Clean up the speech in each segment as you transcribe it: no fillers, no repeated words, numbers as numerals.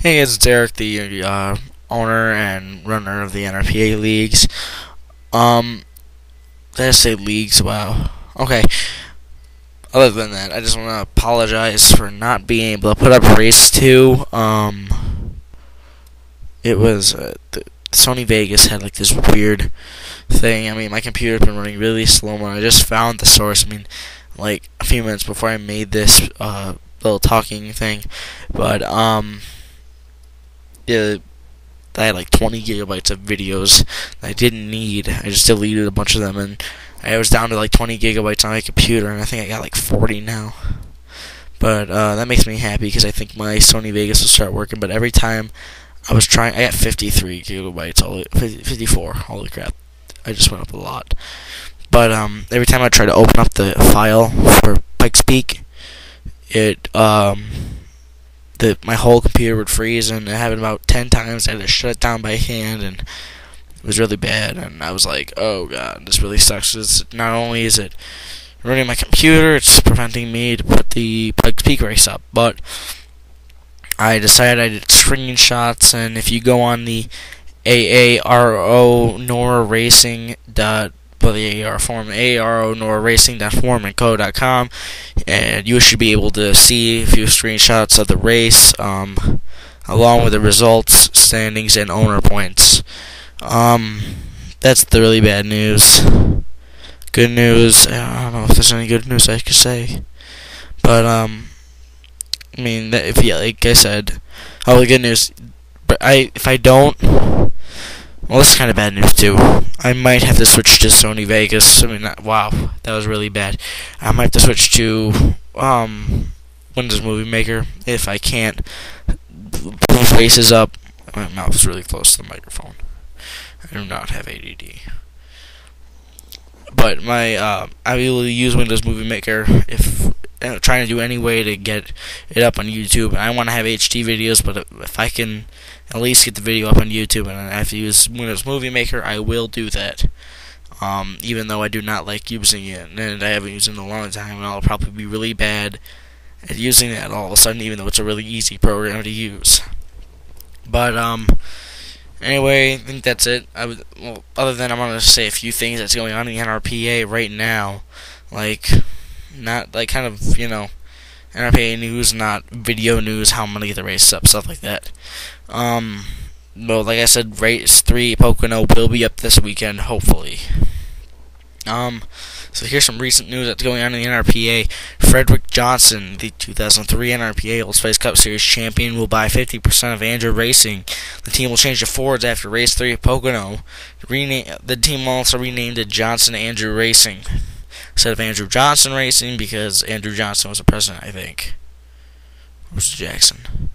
Hey guys, it's Eric, the owner and runner of the NRPA leagues. Did I say leagues? Wow. Okay. Other than that, I just want to apologize for not being able to put up race 2. It was the Sony Vegas had like this weird thing. I mean, my computer's been running really slow, and I just found the source. I mean, like a few minutes before I made this little talking thing, but yeah, I had like 20 gigabytes of videos that I didn't need. I just deleted a bunch of them, and I was down to like 20 gigabytes on my computer, and I think I got like 40 now. But that makes me happy because I think my Sony Vegas will start working. But every time I was trying, I got 53 gigabytes, 54. Holy crap! I just went up a lot. But every time I try to open up the file for Pikes Peak, my whole computer would freeze, and it happened about 10 times. I had to shut it down by hand, and it was really bad. And I was like, oh god, this really sucks. Not only is it ruining my computer, it's preventing me to put the Pikes Peak race up. But I decided I did screenshots, and if you go on the NRPARacing the AR form, ARPARacing.forumandco.com, and you should be able to see a few screenshots of the race, along with the results, standings, and owner points. That's the really bad news. Good news, I don't know if there's any good news I could say, but I mean, like I said, the good news. But if I don't. Well, this is kind of bad news, too. I might have to switch to Sony Vegas. I mean, wow, that was really bad. I might have to switch to Windows Movie Maker if I can't put races up. My mouth is really close to the microphone. I do not have ADD. But I will use Windows Movie Maker if trying to do any way to get it up on YouTube. I want to have HD videos, but if I can at least get the video up on YouTube and I have to use Windows Movie Maker, I will do that. Even though I do not like using it, and I haven't used it in a long time, and I'll probably be really bad at using it all of a sudden, even though it's a really easy program to use. But anyway, I think that's it. Other than I'm gonna say a few things that's going on in the NRPA right now, not like kind of, NRPA news, not video news, how I'm going to get the race up, stuff like that. Well, like I said, race 3 Pocono will be up this weekend, hopefully. So here's some recent news that's going on in the NRPA. Frederick Johnson, the 2003 NRPA Old Spice Cup Series champion, will buy 50% of NRPARacing. The team will change to Fords after race 3 at Pocono. The team also renamed it Johnson NRPARacing instead of Andrew Johnson Racing, because Andrew Johnson was the president, I think. Or was it Jackson?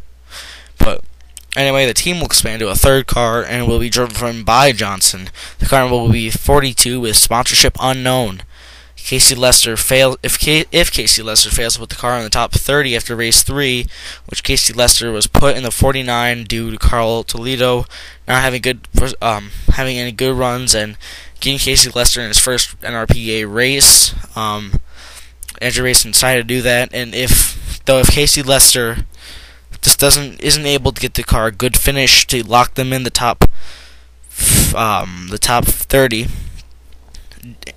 But anyway, the team will expand to a third car and will be driven by Johnson. The car will be 42 with sponsorship unknown. If Casey Lester fails to put the car in the top 30 after race 3, which Casey Lester was put in the 49 due to Carl Toledo not having any good runs and getting Casey Lester in his first NRPA race. NRPARacing decided to do that, and if Casey Lester just isn't able to get the car a good finish to lock them in the top 30,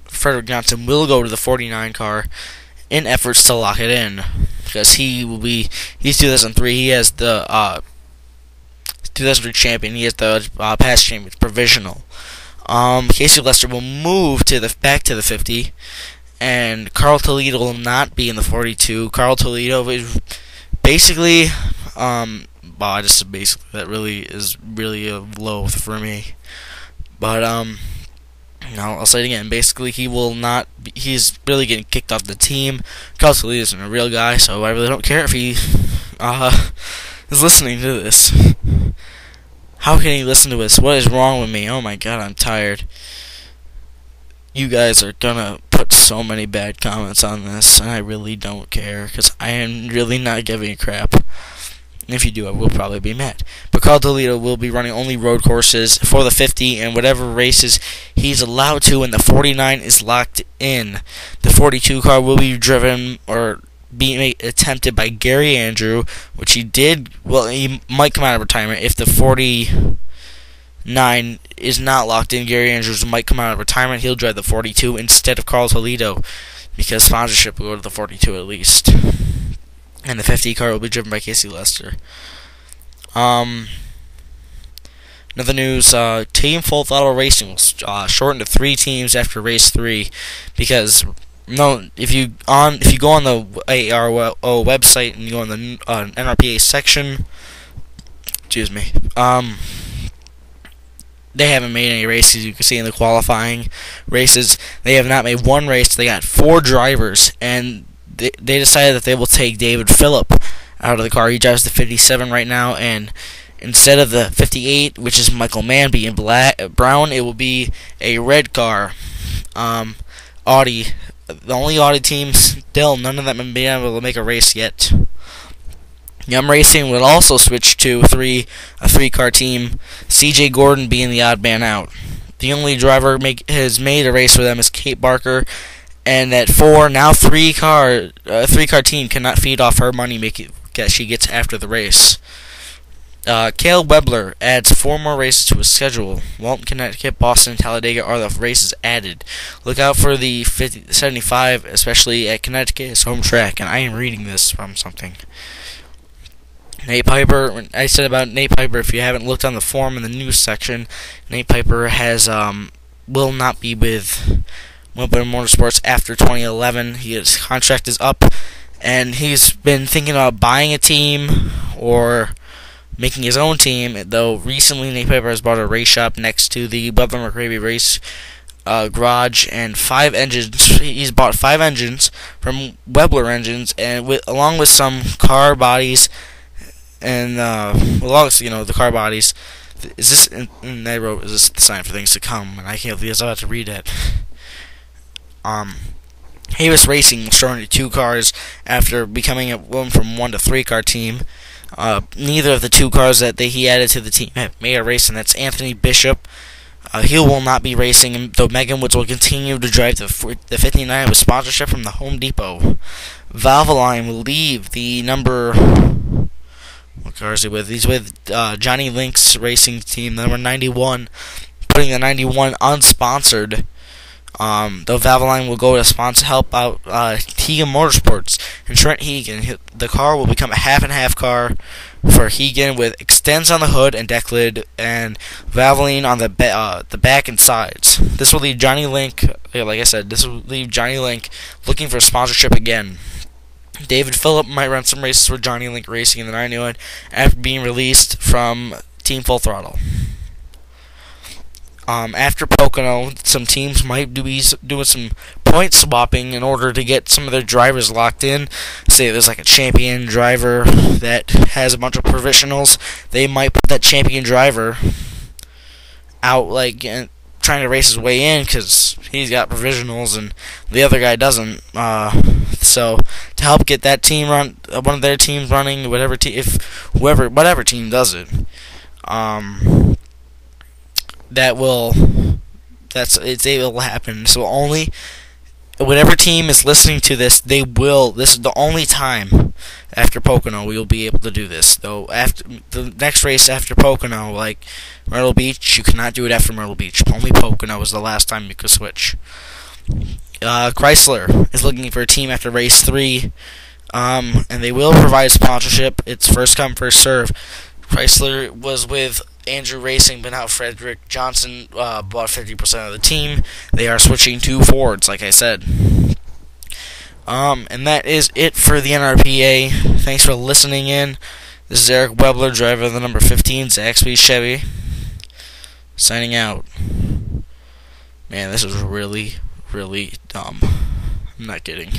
Frederick Johnson will go to the 49 car in efforts to lock it in, because he's 2003. He has the 2003 champion. He has the past champion provisional. Casey Lester will move back to the 50, and Carl Toledo will not be in the 42. Carl Toledo is basically, that really is low for me. But I'll say it again. Basically, he's really getting kicked off the team. Carl Toledo isn't a real guy, so I really don't care if he is listening to this. How can he listen to this? What is wrong with me? Oh my god, I'm tired. You guys are gonna put so many bad comments on this, and I really don't care, because I am really not giving a crap. And if you do, I will probably be mad. But Carl Toledo will be running only road courses for the 50, and whatever races he's allowed to, and the 49 is locked in. The 42 car will be driven, or being attempted by Gary Andrew, which he did. Well, he might come out of retirement if the 49 is not locked in. Gary Andrews might come out of retirement. He'll drive the 42 instead of Carl Toledo, because sponsorship will go to the 42 at least. And the 50 car will be driven by Casey Lester. Another news: Team Full Throttle Racing will shorten to 3 teams after race 3, because if you go on the ARO website and you go on the NRPA section, excuse me, they haven't made any races. You can see in the qualifying races, they have not made one race. They got 4 drivers, and they decided that they will take David Phillip out of the car. He drives the 57 right now, and instead of the 58, which is Michael Manby in brown, it will be a red car. Audi, the only Audi team still, none of them have been able to make a race yet. Yum Racing will also switch to a 3-car team, CJ Gordon being the odd man out. The only driver has made a race for them is Kate Barker, and that 3-car team cannot feed off her money that she gets after the race. Caleb Webler adds 4 more races to his schedule. Walton, Connecticut, Boston, and Talladega are the races added. Look out for the 75, especially at Connecticut, his home track. And I am reading this from something. Nate Piper, I said about Nate Piper, if you haven't looked on the forum in the news section, Nate Piper will not be with Wimbledon Motorsports after 2011. His contract is up, and he's been thinking about buying a team or making his own team, though recently Nate Piper has bought a race shop next to the Butler McRae race garage, and 5 engines. He's bought 5 engines from Webler Engines, and along with some car bodies, and along with, the car bodies. Is this? And they wrote, "Is this the sign for things to come?" And I can't believe I was about to read it. Havis Racing will start into 2 cars after becoming from 1 to 3-car team. Neither of the 2 cars that he added to the team have made a race, and that's Anthony Bishop. He will not be racing, though Megan Woods will continue to drive the 59 with sponsorship from the Home Depot. Valvoline will leave the number... What car is he with? He's with Johnny Link's racing team, number 91, putting the 91 unsponsored. Though Valvoline will go to help out Hegan Motorsports and Trent Hegan. The car will become a half-and-half car for Hegan with extends on the hood and deck lid, and Valvoline on the back and sides. This will leave Johnny Link, like I said, looking for sponsorship again. David Phillip might run some races for Johnny Link Racing in the 91 after being released from Team Full Throttle. After Pocono, some teams might be doing some point swapping in order to get some of their drivers locked in. Say there's like a champion driver that has a bunch of provisionals. They might put that champion driver out, trying to race his way in because he's got provisionals and the other guy doesn't. So to help get that team one of their teams running, whatever team does it, it's able to happen. So only whatever team is listening to this, this is the only time after Pocono we will be able to do this. Though after the next race after Pocono, like Myrtle Beach, you cannot do it after Myrtle Beach. Only Pocono is the last time you could switch. Chrysler is looking for a team after race 3, and they will provide sponsorship. It's first come, first serve. Chrysler was with Andrew Racing, but now Frederick Johnson bought 50% of the team. They are switching to Fords, like I said. And that is it for the NRPA. Thanks for listening in. This is Eric Webler, driver of the number 15 Zaxby Chevy, signing out. Man, this is really, really dumb. I'm not kidding.